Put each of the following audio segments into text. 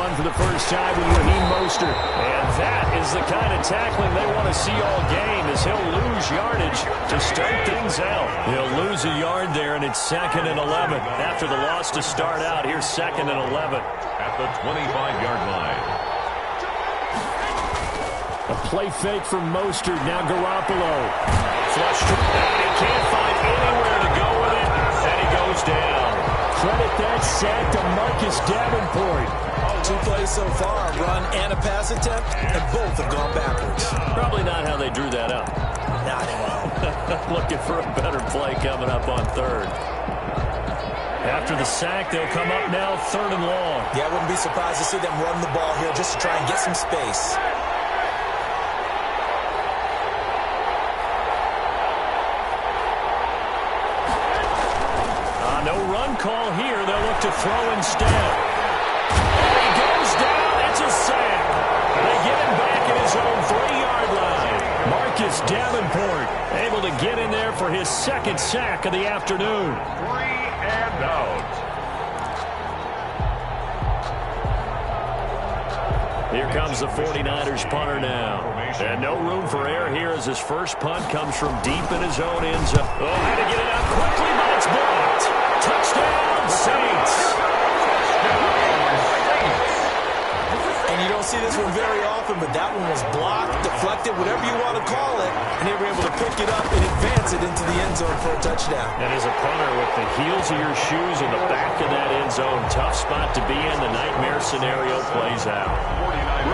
run for the first time with Raheem Mostert. And that is the kind of tackling they want to see all game, as he'll lose yardage to start things out. He'll lose a yard there, and it's 2nd and 11. After the loss to start out, here's 2nd and 11. At the 25-yard line. A play fake from Mostert. Now Garoppolo. Flush to he can't find anywhere to go with it, and he goes down. Credit that sack to Marcus Davenport. 2 plays so far, a run and a pass attempt, and both have gone backwards. Probably not how they drew that up. Not well. Looking for a better play coming up on 3rd. After the sack, they'll come up now 3rd and long. Yeah, I wouldn't be surprised to see them run the ball here just to try and get some space. No run call here. They'll look to throw instead. And he goes down. It's a sack. They get him back at his own 3-yard line. Marcus Davenport able to get in there for his 2nd sack of the afternoon. 3 and out. Here comes the 49ers punter now. And no room for error here as his first punt comes from deep in his own end zone. Oh, had to get it out quickly, but it's blocked. Touchdown, Saints. And you don't see this one very often, but that one was blocked, deflected, whatever you want to call it, and they were able to pick it up and advance it into the end zone for a touchdown. And as a punter, with the heels of your shoes in the back of that end zone, tough spot to be in. The nightmare scenario plays out.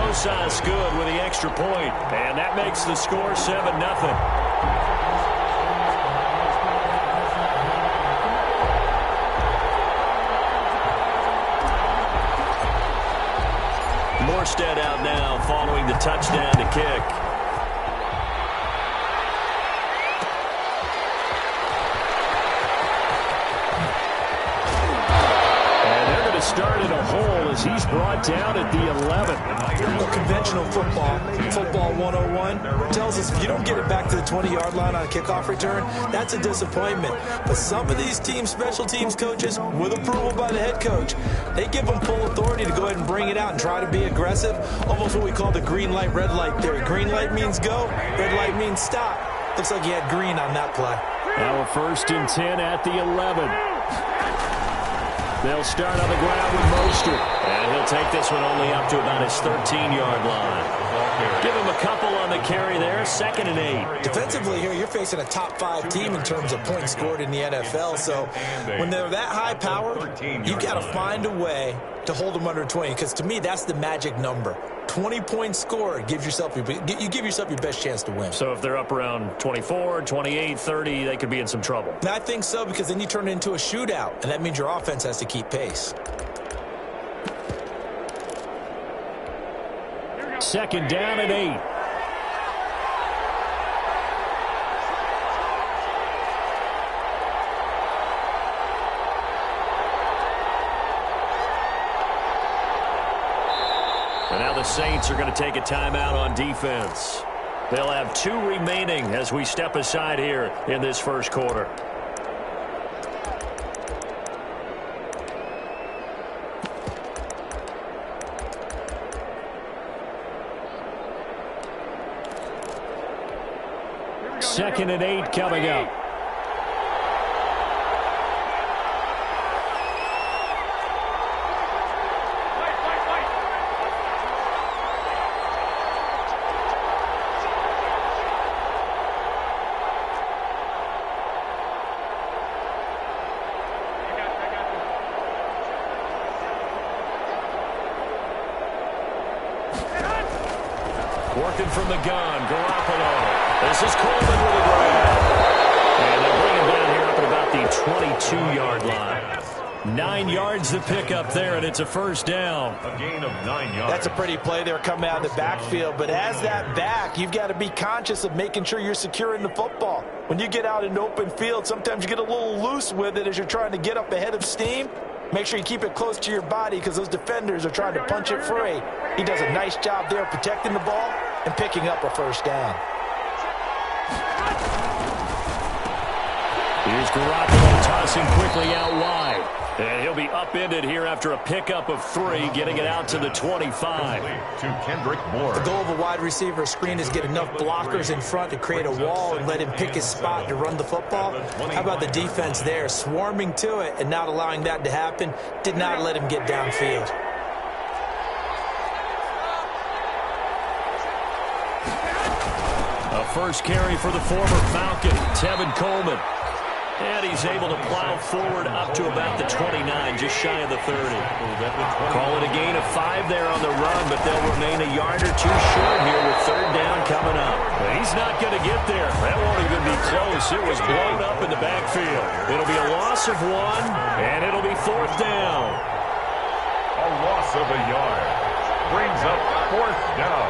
Rosas good with the extra point, and that makes the score 7-0. Morstead out now following the touchdown to kick. And they're going to start in a hole as he's brought down at the 11. Well, conventional football 101, tells us if you don't get it back to the 20-yard line on a kickoff return, that's a disappointment. But some of these team special teams coaches, with approval by the head coach, they give them full authority to go ahead and bring it out and try to be aggressive, almost what we call the green light, red light theory. Green light means go, red light means stop. Looks like he had green on that play. Now a 1st and 10 at the 11. They'll start on the ground with Mostert. And he'll take this one only up to about his 13-yard line. Give him a couple on the carry there. 2nd and 8. Defensively here, you're facing a top 5 team in terms of points scored in the NFL. So when they're that high powered, you've got to find a way to hold them under 20. Because to me, that's the magic number. 20 points scored, you give yourself your best chance to win. So if they're up around 24, 28, 30, they could be in some trouble. And I think so, because then you turn it into a shootout, and that means your offense has to keep pace. 2nd down and 8. And now the Saints are going to take a timeout on defense. They'll have 2 remaining as we step aside here in this first quarter. Second and 8 coming up. Working from the gun, Garoppolo. This is Coleman with a grab. And they bring him down here up at about the 22-yard line. 9 yards to pick up there, and it's a 1st down. A gain of 9 yards. That's a pretty play there coming out of the backfield. But as that back, you've got to be conscious of making sure you're securing the football. When you get out in open field, sometimes you get a little loose with it as you're trying to get up ahead of steam. Make sure you keep it close to your body because those defenders are trying to punch it free. He does a nice job there protecting the ball and picking up a 1st down. Here's Garoppolo tossing racing quickly out wide. And he'll be upended here after a pickup of 3, getting it out to the 25. To Kendrick Moore. The goal of a wide receiver screen is get enough blockers in front to create a wall and let him pick his spot to run the football. How about the defense there, swarming to it and not allowing that to happen? Did not let him get downfield. A first carry for the former Falcon, Tevin Coleman. And he's able to plow forward up to about the 29, just shy of the 30. Call it a gain of 5 there on the run, but they'll remain a yard or 2 short here with 3rd down coming up. He's not going to get there. That won't even be close. It was blown up in the backfield. It'll be a loss of 1, and it'll be 4th down. A loss of a yard. Brings up 4th down.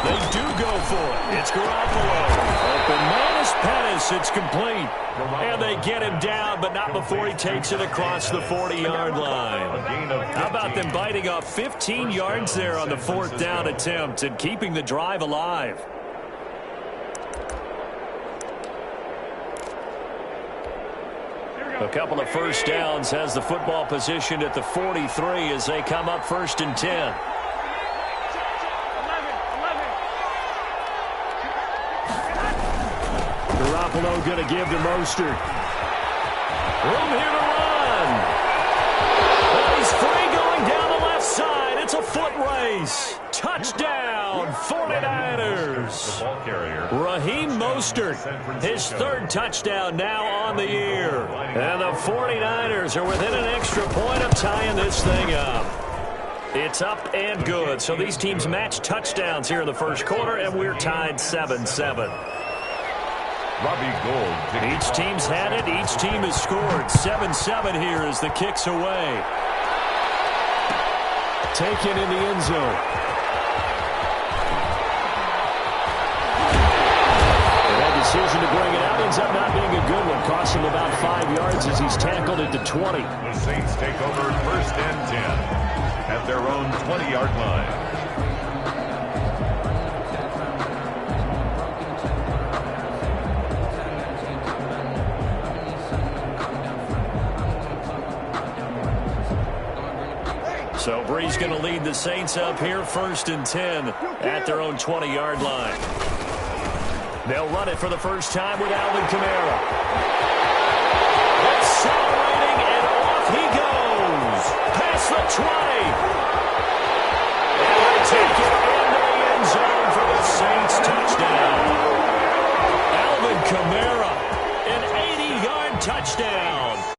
They do go for it. It's Garoppolo. Open man is Pettis. It's complete. And they get him down, but not before he takes it across the 40-yard line. How about them biting off 15 yards there on the 4th down attempt and keeping the drive alive? A couple of first downs has the football positioned at the 43 as they come up 1st and 10. Garoppolo going to give to Mostert. Room here to run. Well, he's free going down the left side. It's a foot race. Touchdown, 49ers. Raheem Mostert, his 3rd touchdown now on the year. And the 49ers are within an extra point of tying this thing up. It's up and good. So these teams match touchdowns here in the first quarter, and we're tied 7-7. Each team's had it. Each team has scored. 7-7 here as the kick's away. Taken in the end zone. And that decision to bring it out ends up not being a good one. Cost him about 5 yards as he's tackled at the 20. The Saints take over 1st and 10 at their own 20-yard line. So Bree's going to lead the Saints up here 1st and 10 at their own 20-yard line. They'll run it for the first time with Alvin Kamara. Accelerating, and off he goes. Past the 20. And they take it into the end zone for the Saints touchdown. Alvin Kamara, an 80-yard touchdown.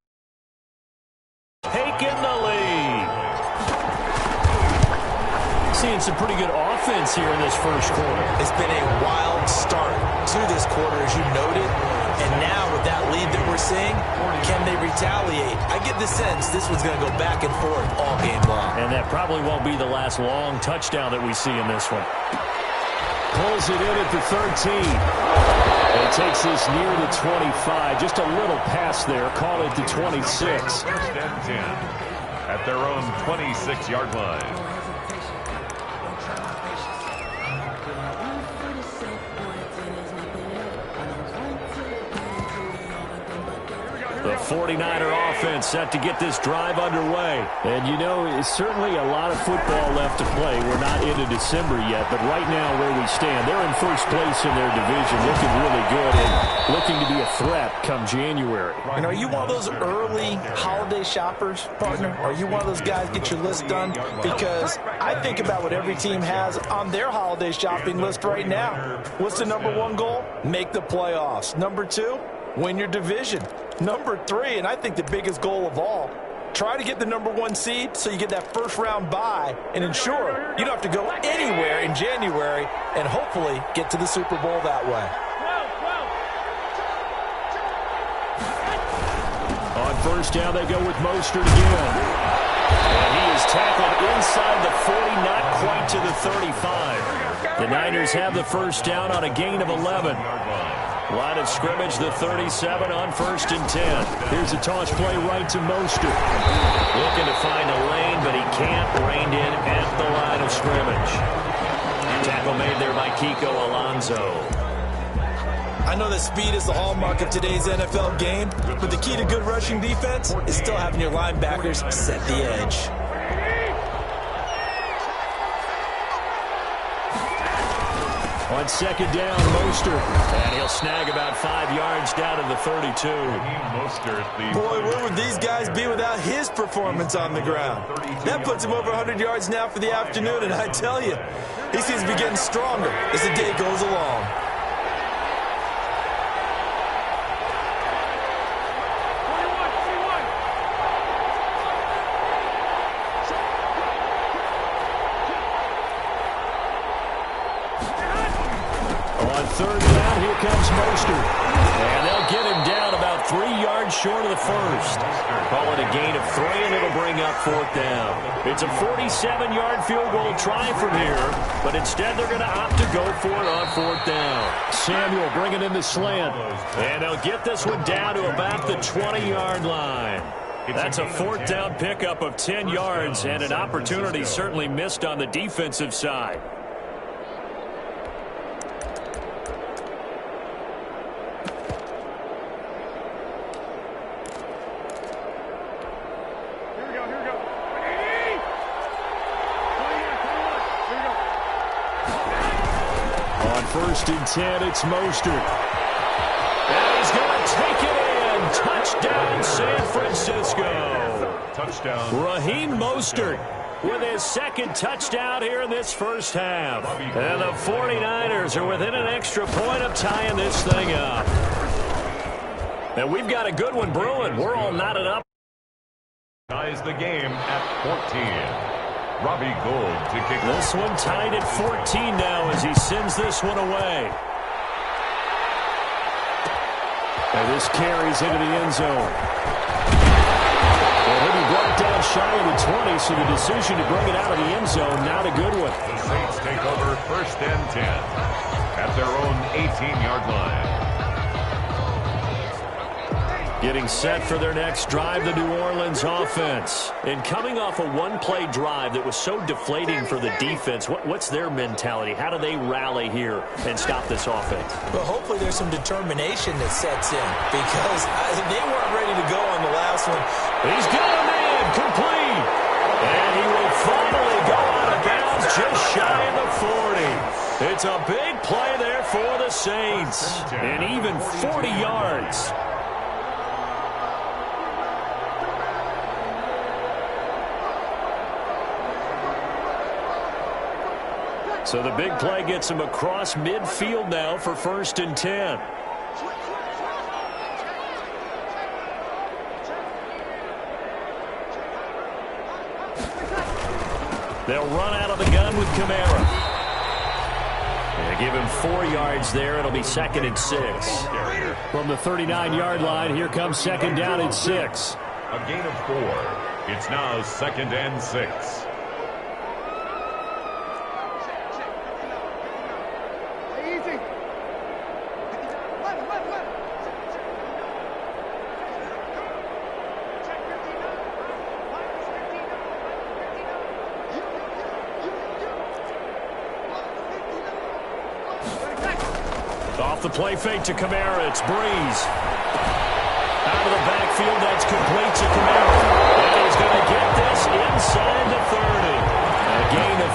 Taking the lead. Seeing some pretty good offense here in this first quarter. It's been a wild start to this quarter, as you noted. And now with that lead that we're seeing, can they retaliate? I get the sense this one's going to go back and forth all game long. And that probably won't be the last long touchdown that we see in this one. Pulls it in at the 13. And takes this near the 25. Just a little pass there. Call it the 26. 1st and 10 at their own 26-yard line. The 49er offense set to get this drive underway. And, you know, it's certainly a lot of football left to play. We're not into December yet, but right now where we stand, they're in first place in their division, looking really good and looking to be a threat come January. And are you one of those early holiday shoppers, partner? Are you one of those guys get your list done? Because I think about what every team has on their holiday shopping list right now. What's the #1 goal? Make the playoffs. #2, win your division. #3, and I think the biggest goal of all, try to get the #1 seed so you get that first-round bye and ensure you don't have to go anywhere in January and hopefully get to the Super Bowl that way. On first down, they go with Mostert again. And he is tackled inside the 40, not quite to the 35. The Niners have the first down on a gain of 11. Line of scrimmage, the 37 on 1st and 10. Here's a toss play right to Mostert. Looking to find a lane, but he can't. Reined in at the line of scrimmage. Tackle made there by Kiko Alonso. I know that speed is the hallmark of today's NFL game, but the key to good rushing defense is still having your linebackers set the edge. On second down, Mostert. And he'll snag about 5 yards down to the 32. Boy, where would these guys be without his performance on the ground? That puts him over 100 yards now for the afternoon, and I tell you, he seems to be getting stronger as the day goes along. On third down, here comes Mostert. And they'll get him down about 3 yards short of the first. Call it a gain of 3, and it'll bring up fourth down. It's a 47-yard field goal try from here, but instead they're going to opt to go for it on fourth down. Samuel bringing in the slant. And they'll get this one down to about the 20-yard line. That's a fourth down pickup of 10 yards, and an opportunity certainly missed on the defensive side. First and 10, it's Mostert. And he's going to take it in. Touchdown, San Francisco. Touchdown. Raheem Mostert with his second touchdown here in this first half. And the 49ers are within an extra point of tying this thing up. And we've got a good one brewing. We're all knotted up. Ties the game at 14. Robbie Gould to kick. This one tied at 14 now as he sends this one away. And this carries into the end zone. Well, he'll be brought down shy of the 20, so the decision to bring it out of the end zone, not a good one. The Saints take over first and 10 at their own 18-yard line. Getting set for their next drive, the New Orleans offense. And coming off a one-play drive that was so deflating for the defense, what's their mentality? How do they rally here and stop this offense? Well, hopefully there's some determination that sets in, because they weren't ready to go on the last one. He's got a man complete. And he will finally go out of bounds just shy of the 40. It's a big play there for the Saints. And even 40 yards. So the big play gets him across midfield now for first and 10. They'll run out of the gun with Kamara. They give him 4 yards there. It'll be second and 6. From the 39-yard line, here comes second down and 6. A gain of 4. It's now second and 6. Off the play fake to Kamara, it's Breeze. Out of the backfield, that's complete to Kamara. And he's going to get this inside the 30. A gain of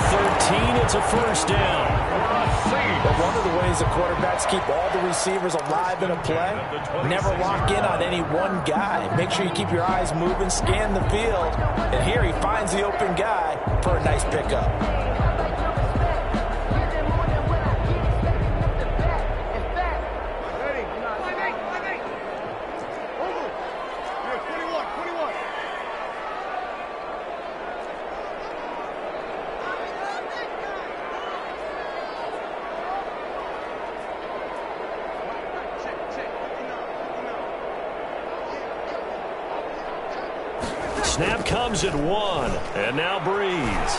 13, it's a first down. But one of the ways the quarterbacks keep all the receivers alive in a play, never lock in on any one guy. Make sure you keep your eyes moving, scan the field. And here he finds the open guy for a nice pickup. Snap comes at 1, and now Breeze.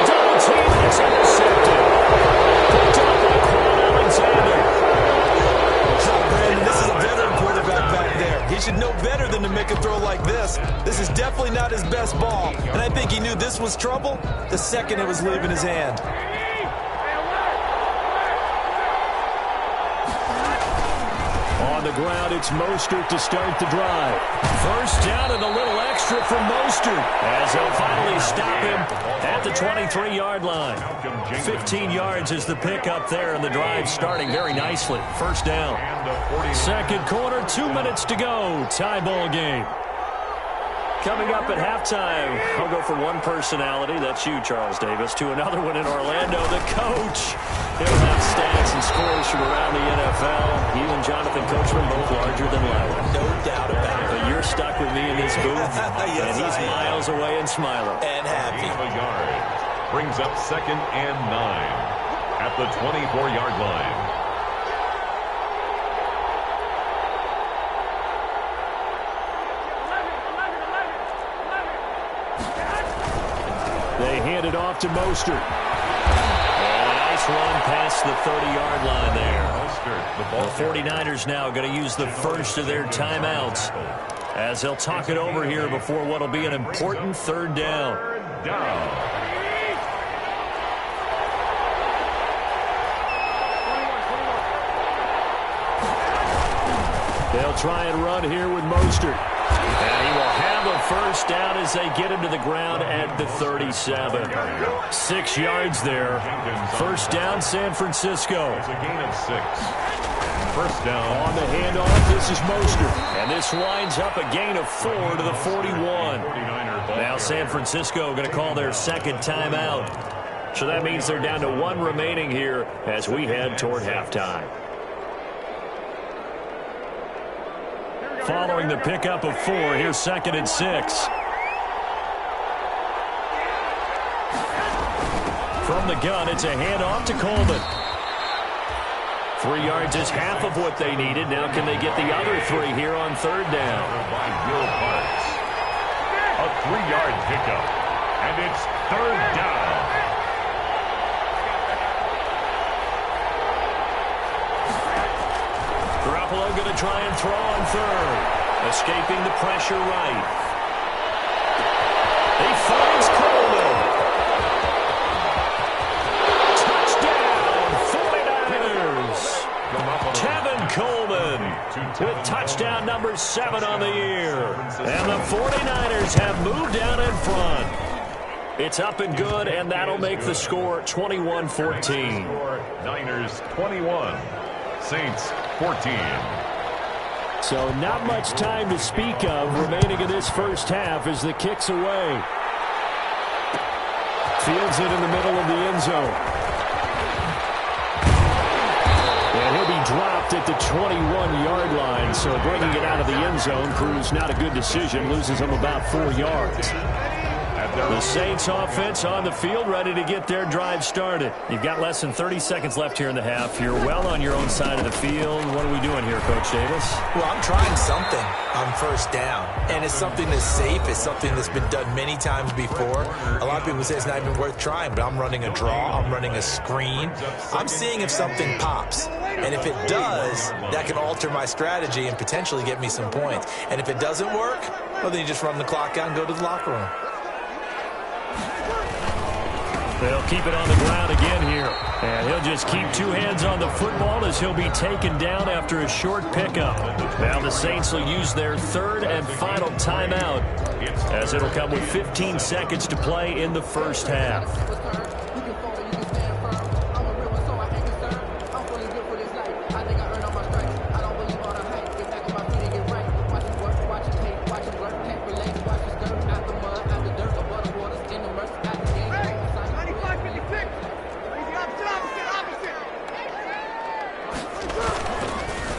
Double team, it's intercepted. Picked up by Quan Alexander. Brandon, this is a veteran quarterback back there. He should know better than to make a throw like this. This is definitely not his best ball, and I think he knew this was trouble the second it was leaving his hand. the ground. It's Mostert to start the drive. First down and a little extra for Mostert as they'll finally stop him at the 23-yard line. 15 yards is the pickup there, and the drive starting very nicely. First down. Second quarter, 2 minutes to go. Tie ball game. Coming up at halftime, I'll go from one personality, that's you, Charles Davis, to another one in Orlando, the coach. He'll have stats and scores from around the NFL. He and Jonathan Coachman both larger than life. No doubt about it. But you're stuck with me in this booth, Yes, and he's miles away and smiling. And happy. A yard. Brings up 2nd and 9 at the 24-yard line. They hand it off to Mostert. And a nice run past the 30-yard line there. The 49ers now going to use the first of their timeouts as they'll talk it over here before what will be an important third down. They'll try and run here with Mostert. And he will have a first down as they get him to the ground at the 37. 6 yards there. First down, San Francisco. It's a gain of 6. First down. On the handoff, this is Mostert. And this winds up a gain of 4 to the 41. Now San Francisco going to call their second timeout. So that means they're down to 1 remaining here as we head toward halftime. Following the pickup of 4, here's 2nd and 6. From the gun, it's a handoff to Coleman. 3 yards is half of what they needed. Now can they get the other 3 here on third down? By Will Parks. A 3-yard pickup. And it's third down. Garoppolo going to try and throw on third. Escaping the pressure right. He finds Coleman. Touchdown, 49ers. Tevin Coleman with touchdown number 7 on the year. And the 49ers have moved out in front. It's up and good, and that'll make the score 21-14. Niners 21. Saints 14. So not much time to speak of remaining in this first half as the kick's away. Fields it in the middle of the end zone. And he'll be dropped at the 21-yard line. So bringing it out of the end zone proves not a good decision. Loses him about 4 yards. The Saints offense on the field, ready to get their drive started. You've got less than 30 seconds left here in the half. You're well on your own side of the field. What are we doing here, Coach Davis? Well, I'm trying something on first down, and it's something that's safe. It's something that's been done many times before. A lot of people say it's not even worth trying, but I'm running a draw. I'm running a screen. I'm seeing if something pops, and if it does, that can alter my strategy and potentially get me some points. And if it doesn't work, well, then you just run the clock out and go to the locker room. They'll keep it on the ground again here. And he'll just keep 2 hands on the football as he'll be taken down after a short pickup. Now the Saints will use their third and final timeout as it'll come with 15 seconds to play in the first half.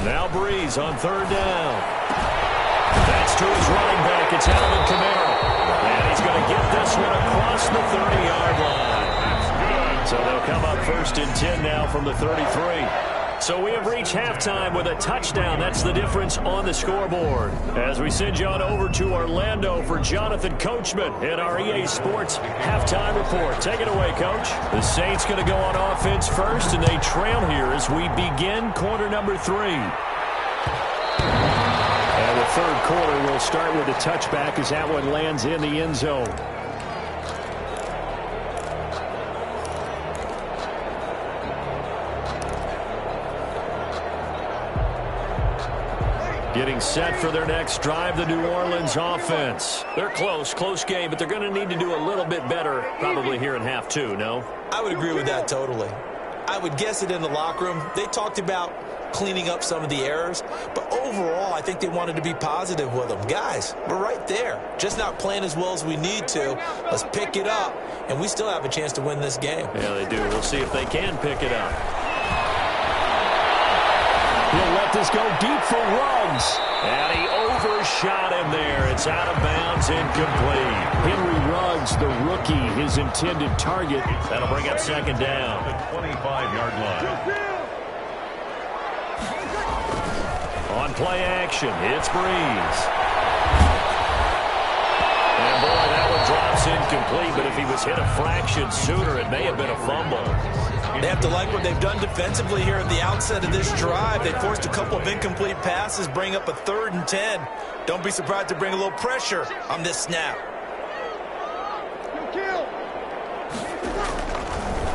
Now Breeze on third down. That's to his running back. It's Alvin Kamara. And he's going to get this one across the 30-yard line. So they'll come up 1st and 10 now from the 33. So we have reached halftime with a touchdown. That's the difference on the scoreboard. As we send you on over to Orlando for Jonathan Coachman in our EA Sports halftime report. Take it away, Coach. The Saints going to go on offense first, and they trail here as we begin quarter number 3. And the third quarter will start with a touchback as that one lands in the end zone. Getting set for their next drive, the New Orleans offense. They're close game, but they're going to need to do a little bit better probably here in half two, no? I would agree with that totally. I would guess it in the locker room. They talked about cleaning up some of the errors, but overall, I think they wanted to be positive with them. Guys, we're right there. Just not playing as well as we need to. Let's pick it up, and we still have a chance to win this game. Yeah, they do. We'll see if they can pick it up. He'll let this go deep for Ruggs. And he overshot him there. It's out of bounds, incomplete. Henry Ruggs, the rookie, his intended target. That'll bring up second down. The 25-yard line. On play action, it's Breeze. And boy, that one drops incomplete, but if he was hit a fraction sooner, it may have been a fumble. They have to like what they've done defensively here at the outset of this drive. They forced a couple of incomplete passes, bring up a 3rd and 10. Don't be surprised to bring a little pressure on this snap.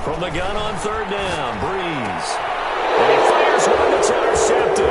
From the gun on 3rd down, Breeze. And he fires one that's intercepted.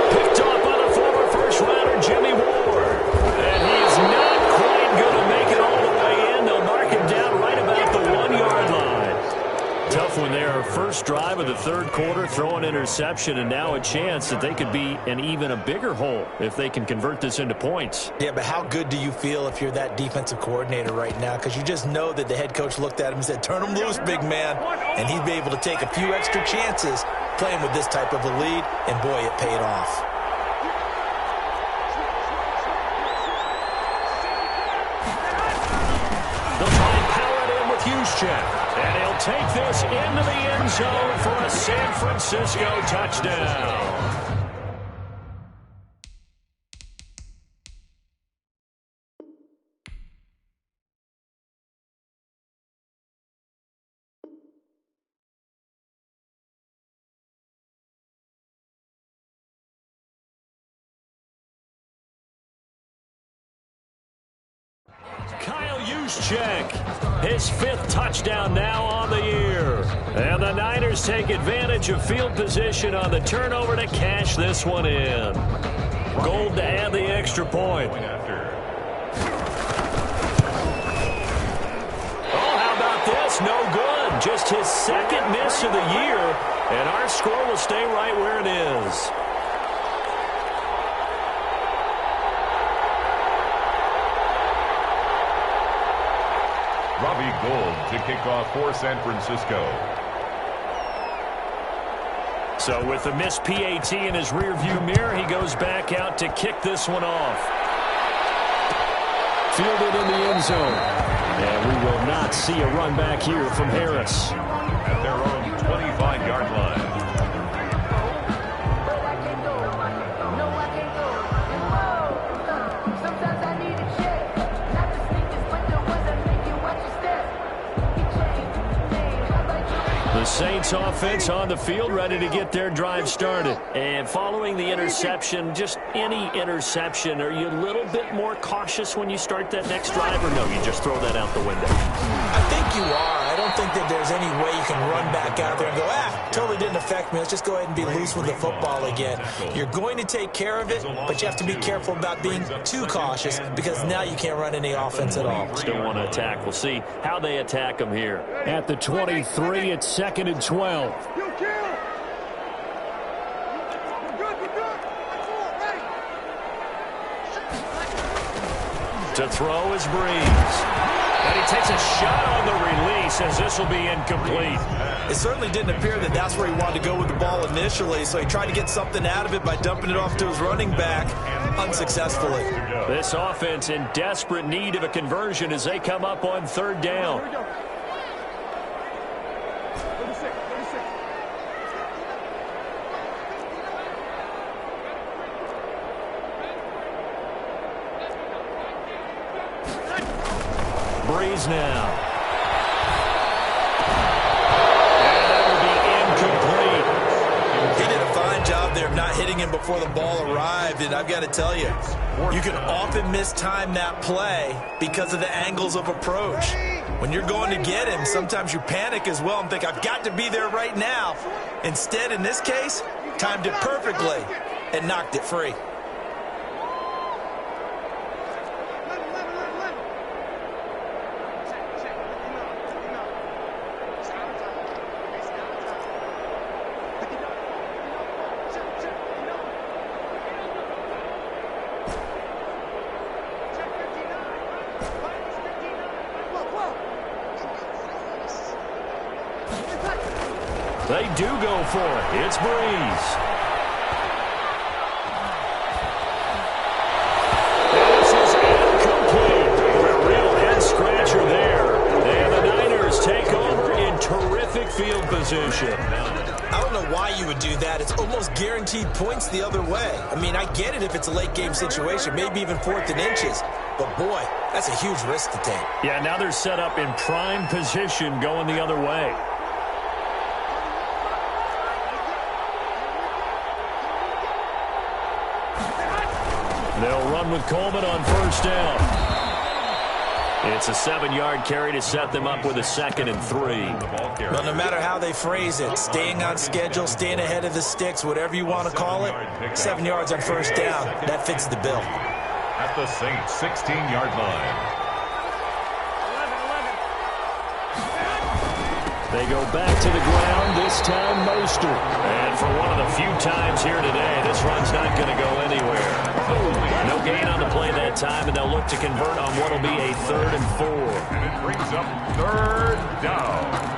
Picked off by the former first-rounder, Jimmy Ward. And he's not quite going to make it all the way in. They'll mark him down right about the 1-yard line. Tough one there. First drive of the 3rd quarter, throw an interception, and now a chance that they could be in even a bigger hole if they can convert this into points. Yeah, but how good do you feel if you're that defensive coordinator right now? Because you just know that the head coach looked at him and said, turn him loose, big man. And he'd be able to take a few extra chances playing with this type of a lead, and boy, it paid off. They'll try and power it in with Juszczyk. And he'll take this into the end zone for a San Francisco touchdown. Kyle Juszczyk, his 5th touchdown now on the year. And the Niners take advantage of field position on the turnover to cash this one in. Gold to add the extra point. Oh, how about this? No good. Just his 2nd miss of the year. And our score will stay right where it is. Robbie Gould to kick off for San Francisco. So with the missed PAT in his rearview mirror, he goes back out to kick this one off. Fielded in the end zone. And we will not see a run back here from Harris. At their own 25-yard line. The Saints offense on the field, ready to get their drive started. And following the interception, just any interception, are you a little bit more cautious when you start that next drive, or no, you just throw that out the window? I think you are. I don't think that there's any way you can run back out there and go, totally didn't affect me. Let's just go ahead and be loose with the football again. You're going to take care of it, but you have to be careful about being too cautious because now you can't run any offense at all. Still want to attack. We'll see how they attack them here. At the 23, it's 2nd and 12. To throw is Breeze. And he takes a shot on the release as this will be incomplete. It certainly didn't appear that that's where he wanted to go with the ball initially, so he tried to get something out of it by dumping it off to his running back unsuccessfully. This offense in desperate need of a conversion as they come up on 3rd down. Breeze now. And that will be incomplete. He did a fine job there of not hitting him before the ball arrived, and I've got to tell you, you can often mistime that play because of the angles of approach. When you're going to get him, sometimes you panic as well and think, I've got to be there right now. Instead, in this case, timed it perfectly and knocked it free. They do go for it. It's Breeze. This is incomplete. A real head-scratcher there. And the Niners take over in terrific field position. I don't know why you would do that. It's almost guaranteed points the other way. I mean, I get it if it's a late-game situation, maybe even 4th and inches. But, boy, that's a huge risk to take. Yeah, now they're set up in prime position going the other way. They'll run with Coleman on first down. It's a 7-yard carry to set them up with a 2nd and 3. Well, no matter how they phrase it, staying on schedule, staying ahead of the sticks, whatever you want to call it, 7 yards on first down, that fits the bill. At the Saints' 16-yard line. They go back to the ground, this time Mostert. And for one of the few times here today, this run's not going to go anywhere. No gain on the play that time, and they'll look to convert on what will be a 3rd and 4. And it brings up 3rd down.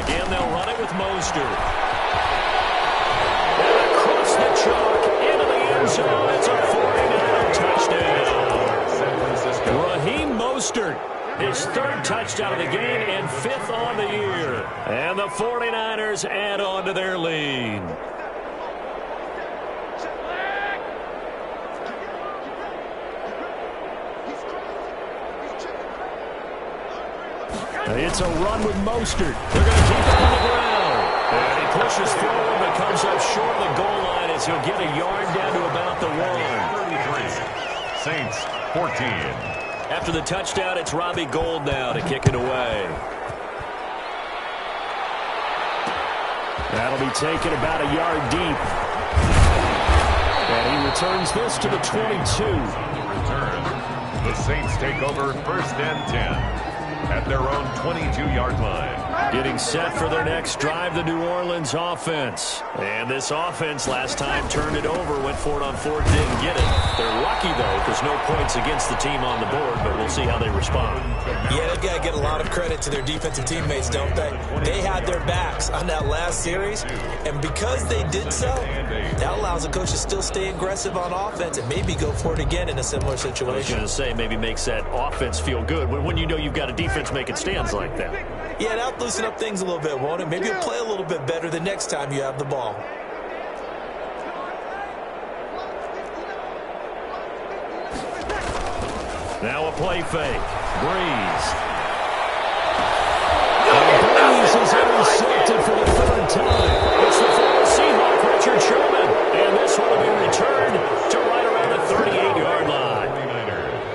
Again, they'll run it with Mostert. And across the chalk into the end zone. It's a 49 touchdown. Raheem Mostert, his 3rd touchdown of the game and 5th on the year. And the 49ers add on to their lead. It's a run with Mostert. They're going to keep it on the ground. And he pushes forward but comes up short of the goal line as he'll get a yard down to about the 1. 33. Saints 14. After the touchdown, it's Robbie Gould now to kick it away. That'll be taken about a yard deep. And he returns this to the 22. Return. The Saints take over 1st and 10. At their own 22-yard line. Getting set for their next drive, the New Orleans offense. And this offense last time turned it over, went for it on 4th, didn't get it. They're lucky, though, because no points against the team on the board, but we'll see how they respond. Yeah, they've got to get a lot of credit to their defensive teammates, don't they? They had their backs on that last series, and because they did so, that allows the coach to still stay aggressive on offense and maybe go for it again in a similar situation. I was going to say, maybe makes that offense feel good when you know you've got a defense making stands like that. Yeah, that'll loosen up things a little bit, won't it? Maybe you'll play a little bit better the next time you have the ball. Now a play fake. Breeze. And Breeze is intercepted for the 3rd time. It's the former Seahawk, Richard Sherman. And this one will be returned to right around the 38-yard line.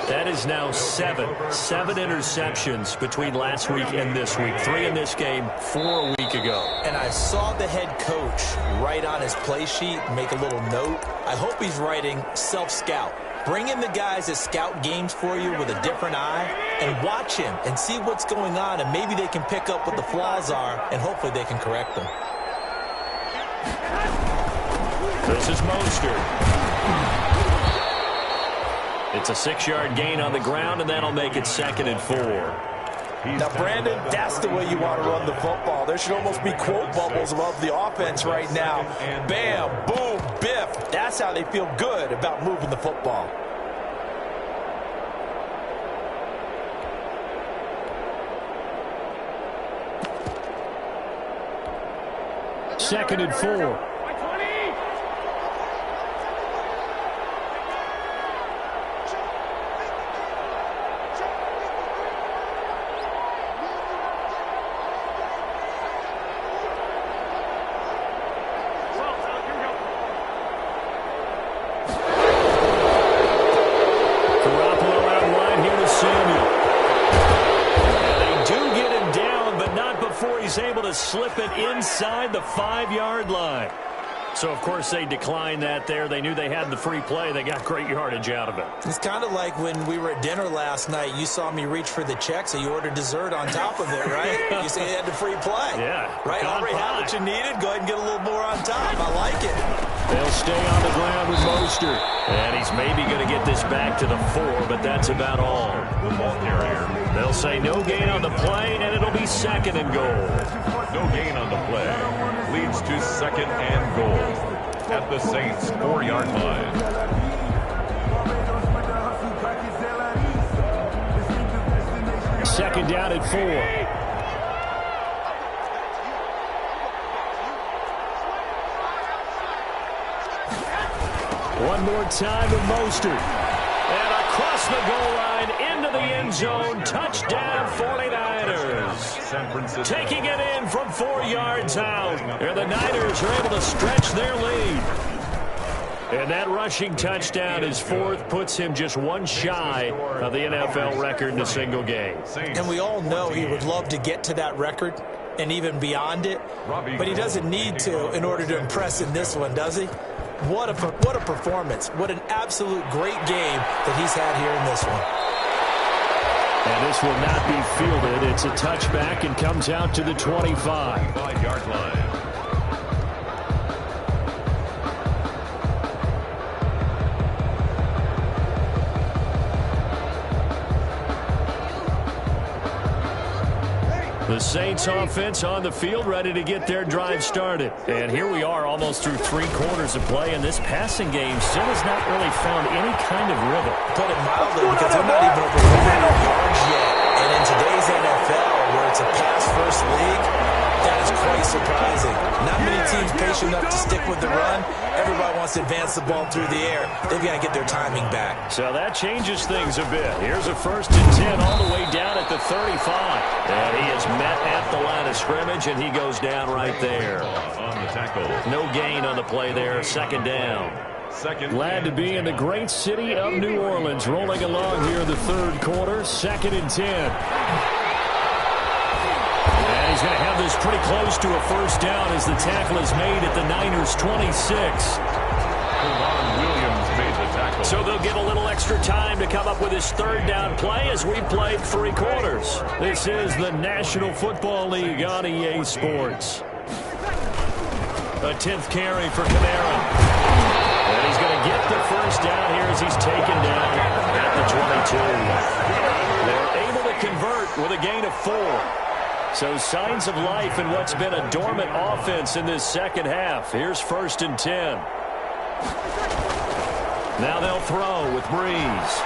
That is now 7 interceptions between last week and this week. 3 in this game, 4 a week ago. And I saw the head coach write on his play sheet, make a little note. I hope he's writing self-scout. Bring in the guys that scout games for you with a different eye and watch him and see what's going on, and maybe they can pick up what the flaws are, and hopefully they can correct them. This is Mostert. It's a 6-yard gain on the ground, and that'll make it 2nd and 4. Now, Brandon, that's the way you want to run the football. There should almost be quote bubbles above the offense right now. Bam, boom, biff. That's how they feel good about moving the football. Second and 4. He's able to slip it inside the 5-yard line. So, of course, they declined that there. They knew they had the free play. They got great yardage out of it. It's kind of like when we were at dinner last night. You saw me reach for the check, so you ordered dessert on top of it, right? You said you had the free play. Yeah. Right? Already had what you needed. Go ahead and get a little more on top. I like it. They'll stay on the ground with Mostert. And he's maybe going to get this back to the 4, but that's about all. The ball carrier. They'll say no gain on the play, and it'll be 2nd and goal. No gain on the play. Leads to 2nd and goal at the Saints' 4-yard line. Second down at 4. One more time with Mostert. And across the goal line into the end zone. Touchdown 49ers. San Francisco. Taking it in from 4 yards out. And the Niners are able to stretch their lead. And that rushing touchdown is 4th, puts him just one shy of the NFL record in a single game. And we all know he would love to get to that record and even beyond it. But he doesn't need to in order to impress in this one, does he? What a performance. What an absolute great game that he's had here in this one. And this will not be fielded. It's a touchback and comes out to the 25. 5-yard line. The Saints offense on the field, ready to get their drive started. And here we are almost through 3 quarters of play, and this passing game still has not really found any kind of rhythm. Put it mildly, because they're not even over 100 yards yet. And in today's NFL, where it's a pass-first league, that is quite surprising. Not many teams patient enough to stick with the run. Everybody wants to advance the ball through the air. They've got to get their timing back. So that changes things a bit. Here's a 1st and 10 all the way down at the 35. And he is met at the line of scrimmage, and he goes down right there. On the tackle. No gain on the play there. 2nd down. Glad to be in the great city of New Orleans, rolling along here in the 3rd quarter. 2nd and 10. And he's going to have this pretty close to a 1st down as the tackle is made at the Niners' 26. Williams made the tackle. So they'll get a little extra time to come up with his 3rd down play as we played 3 quarters. This is the National Football League on EA Sports. A 10th carry for Kamara. And he's going to get the 1st down here as he's taken down at the 22. They're able to convert with a gain of 4. So signs of life in what's been a dormant offense in this 2nd half. Here's 1st and 10. Now they'll throw with Breeze.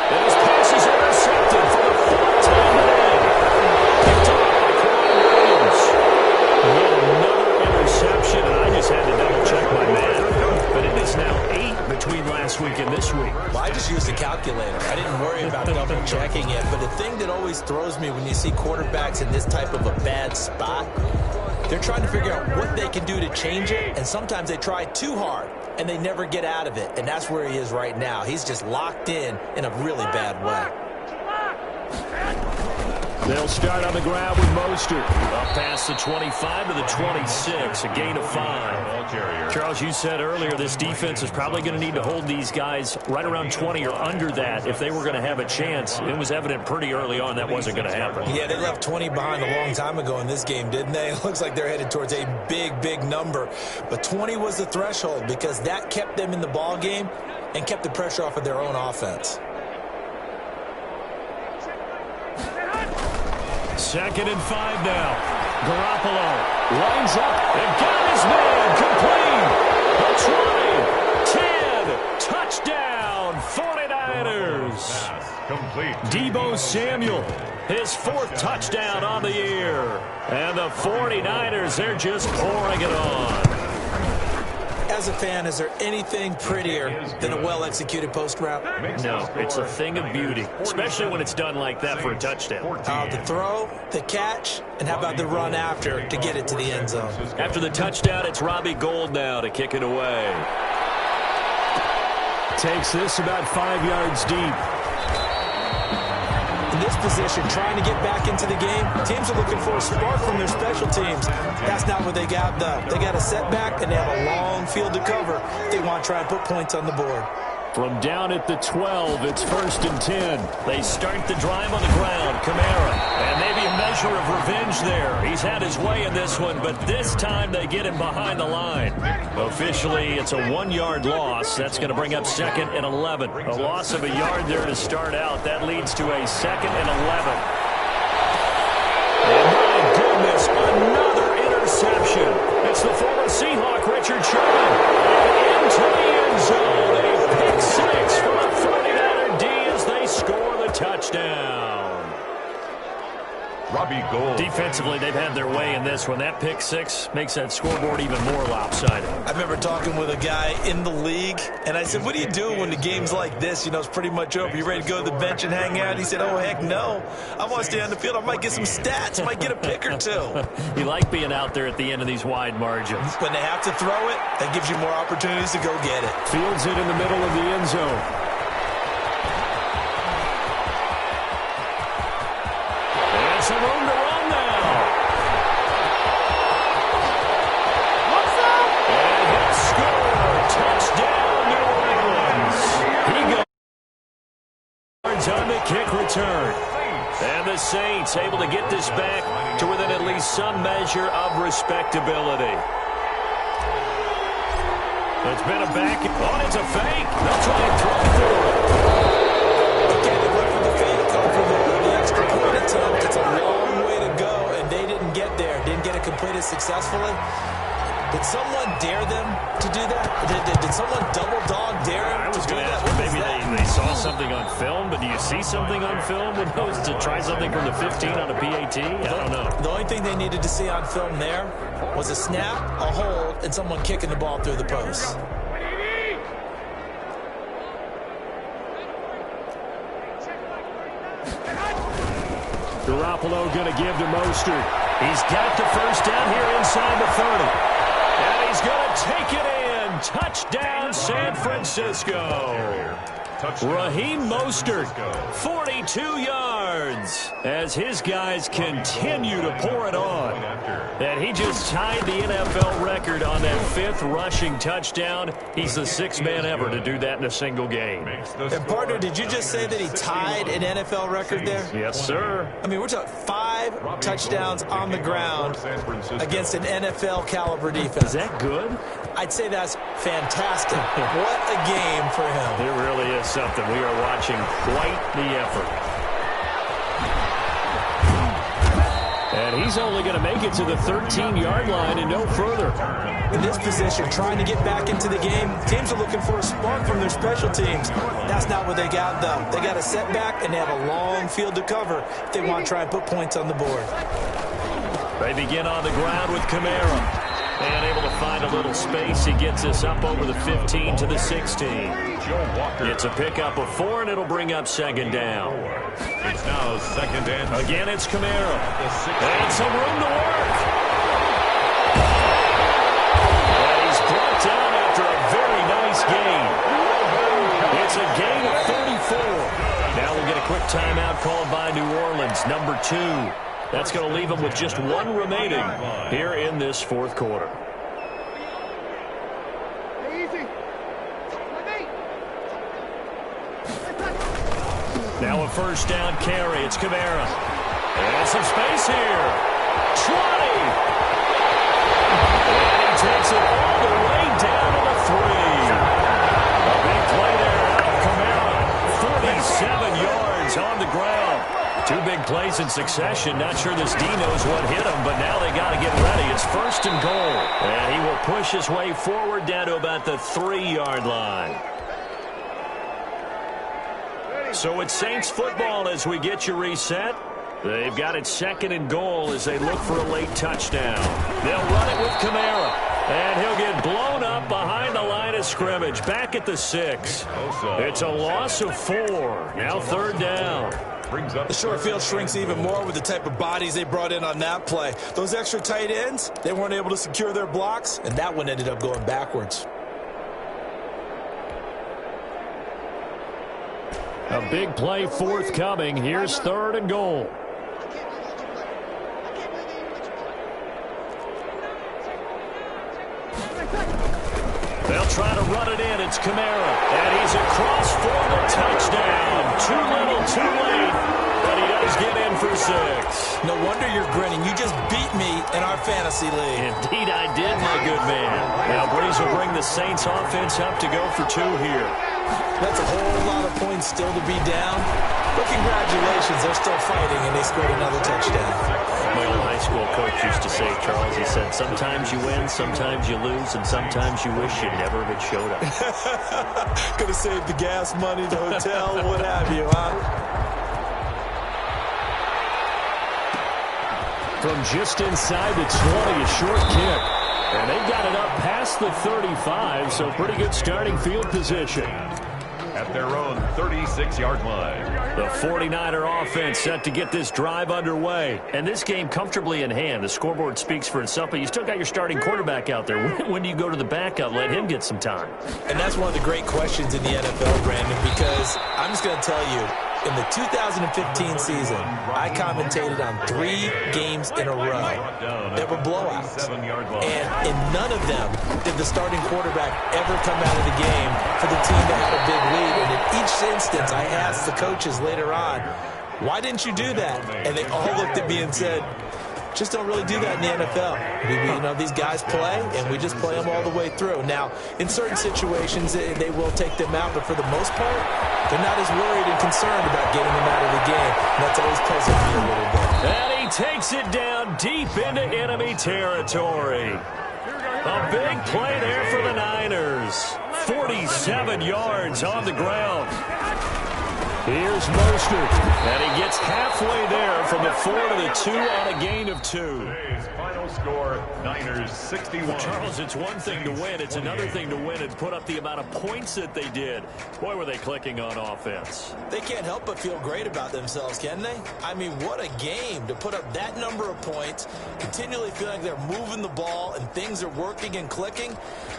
And his pass is intercepted for the 4th time today. Picked up by Quan Williams. Yet another interception, and I just had to double-check my math. But it is now 8 between last week and this week. Well, I just used a calculator. I didn't worry about double-checking it. But the thing that always throws me when you see quarterbacks in this type of a bad spot, they're trying to figure out what they can do to change it, and sometimes they try too hard, and they never get out of it, and that's where he is right now. He's just locked in a really bad way. They'll start on the ground with Mostert. Up past the 25 to the 26, a gain of 5. Charles, you said earlier this defense is probably going to need to hold these guys right around 20 or under that if they were going to have a chance. It was evident pretty early on that wasn't going to happen. Yeah, they left 20 behind a long time ago in this game, didn't they? It looks like they're headed towards a big, big number. But 20 was the threshold because that kept them in the ball game and kept the pressure off of their own offense. 2nd and 5 now. Garoppolo lines up and got his man complete. A 20, 10, touchdown, 49ers. Complete. Deebo Samuel, his 4th touchdown on the year. And the 49ers, they're just pouring it on. As a fan, is there anything prettier than a well-executed post route? No, it's a thing of beauty, especially when it's done like that for a touchdown. The throw, the catch, and how about the run after to get it to the end zone? After the touchdown, it's Robbie Gould now to kick it away. Takes this about 5 yards deep. In this position, trying to get back into the game, teams are looking for a spark from their special teams. That's not what they got, though. They got a setback, and they have a long field to cover if they want to try and put points on the board. From down at the 12, it's 1st and 10. They start the drive on the ground. Kamara, and maybe a measure of revenge there. He's had his way in this one, but this time they get him behind the line. Officially, it's a 1-yard loss. That's going to bring up 2nd and 11. A loss of a yard there to start out. That leads to a 2nd and 11. And my goodness, another interception. It's the former Seahawk, Richard Sherman. And into the end zone. A pick 6 from a 49er D as they score the touchdown. Robbie Gould. Defensively, they've had their way in this one. That pick 6 makes that scoreboard even more lopsided. I remember talking with a guy in the league, and I said, what do you do when the game's like this? You know, it's pretty much over. You ready to go to the bench and hang out? He said, oh, heck no. I want to stay on the field. I might get some stats. I might get a pick or two. You like being out there at the end of these wide margins. When they have to throw it, that gives you more opportunities to go get it. Fields it in the middle of the end zone. Some room to run now. And he'll score. Touchdown, New Orleans. He goes on the kick return. And the Saints able to get this back to within at least some measure of respectability. It's been a back. Oh, it's a fake. They'll try and throw through it. Okay, they went for the fake. Go for the extra point attempt. It's a long way to go, and they didn't get there. Didn't get it completed successfully. Did someone dare them to do that? Did someone double dog dare them? I was going to ask, maybe they saw something on film, but do you see something on film with those to try something from the 15 on a PAT? I don't know. The only thing they needed to see on film there was a snap, a hold, and someone kicking the ball through the post. Garoppolo going to give to Mostert. He's got the first down here inside the 30. And he's going to take it in. Touchdown, San Francisco. Raheem Mostert, 42 yards, as his guys continue to pour it on. And he just tied the NFL record on that 5th rushing touchdown. He's the 6th man ever to do that in a single game. And, partner, did you just say that he tied an NFL record there? Yes, sir. I mean, we're talking 5 touchdowns on the ground against an NFL-caliber defense. Is that good? I'd say that's fantastic. What a game for him. It really is something. We are watching quite the effort. And he's only going to make it to the 13-yard line and no further. In this position, trying to get back into the game, teams are looking for a spark from their special teams. That's not what they got, though. They got a setback, and they have a long field to cover if they want to try and put points on the board. They begin on the ground with Kamara. And able to find a little space. He gets us up over the 15 to the 16. It's a pickup of 4, and it'll bring up 2nd down. It's now 2nd and... Again, it's Kamara. And some room to work. And he's brought down after a very nice gain. It's a gain of 34. Now we'll get a quick timeout called by New Orleans, number 2. That's going to leave them with just 1 remaining here in this 4th quarter. Now a first down carry. It's Kamara. And some space here. 20. And he takes it all the way down to the 3. A big play there out of Kamara. 47 yards on the ground. 2 big plays in succession. Not sure this D knows what hit him, but now they got to get ready. It's 1st and goal. And he will push his way forward down to about the 3-yard line. So it's Saints football as we get you reset. They've got it 2nd and goal as they look for a late touchdown. They'll run it with Kamara. And he'll get blown up behind the line of scrimmage. Back at the 6. It's a loss of 4. Now 3rd down. The short field shrinks even more with the type of bodies they brought in on that play. Those extra tight ends, they weren't able to secure their blocks, and that one ended up going backwards. A A big play forthcoming. Here's 3rd and goal. They'll try to run it in. It's Kamara. And he's across for the touchdown. Too little, too late. But he does get in for 6. No wonder you're grinning. You just beat me in our fantasy league. Indeed I did, my good man. Now Breeze will bring the Saints offense up to go for 2 here. That's a whole lot of points still to be down. But congratulations, they're still fighting, and they scored another touchdown. My old high school coach used to say, Charles, he said, sometimes you win, sometimes you lose, and sometimes you wish you never had showed up. Could have saved the gas money, the hotel, what have you, huh? From just inside the 20, a short kick. And they got it up past the 35, so pretty good starting field position. At their own 36-yard line. The 49er offense set to get this drive underway. And this game comfortably in hand. The scoreboard speaks for itself, but you still got your starting quarterback out there. When do you go to the backup? Let him get some time. And that's one of the great questions in the NFL, Brandon, because I'm just going to tell you, in the 2015 season, I commentated on 3 games in a row that were blowouts. And in none of them did the starting quarterback ever come out of the game for the team that had a big lead. And in each instance, I asked the coaches later on, why didn't you do that? And they all looked at me and said, just don't really do that in the NFL. These guys play, and we just play them all the way through. Now, in certain situations, they will take them out, but for the most part, they're not as worried and concerned about getting them out of the game. And that's always puzzled me a little bit. And he takes it down deep into enemy territory. A big play there for the Niners. 47 yards on the ground. Here's Mostert, and he gets halfway there from the 4 to the 2 on a gain of 2. Today's final score, Niners 61. Charles, it's one thing to win. It's another thing to win and put up the amount of points that they did. Boy, were they clicking on offense. They can't help but feel great about themselves, can they? I mean, what a game to put up that number of points, continually feeling like they're moving the ball and things are working and clicking.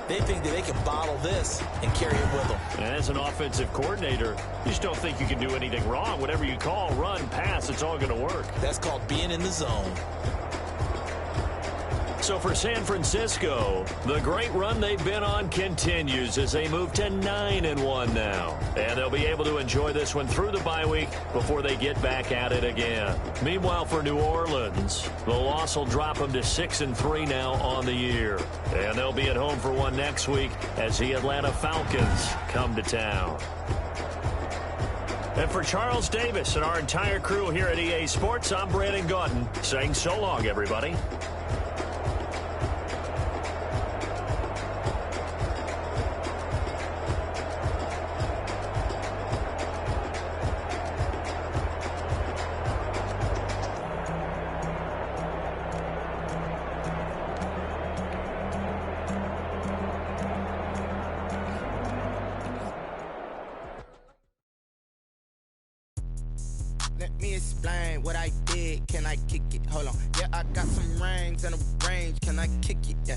They think that they can bottle this and carry it with them. And as an offensive coordinator, you just don't think you can do anything wrong. Whatever you call, run, pass, it's all going to work. That's called being in the zone. So for San Francisco, the great run they've been on continues as they move to 9-1 now. And they'll be able to enjoy this one through the bye week before they get back at it again. Meanwhile, for New Orleans, the loss will drop them to 6-3 now on the year. And they'll be at home for one next week as the Atlanta Falcons come to town. And for Charles Davis and our entire crew here at EA Sports, I'm Brandon Gaudin saying so long, everybody. Let me explain what I did. Can I kick it? Hold on. Yeah, I got some rings and a range. Can I kick it? Yeah.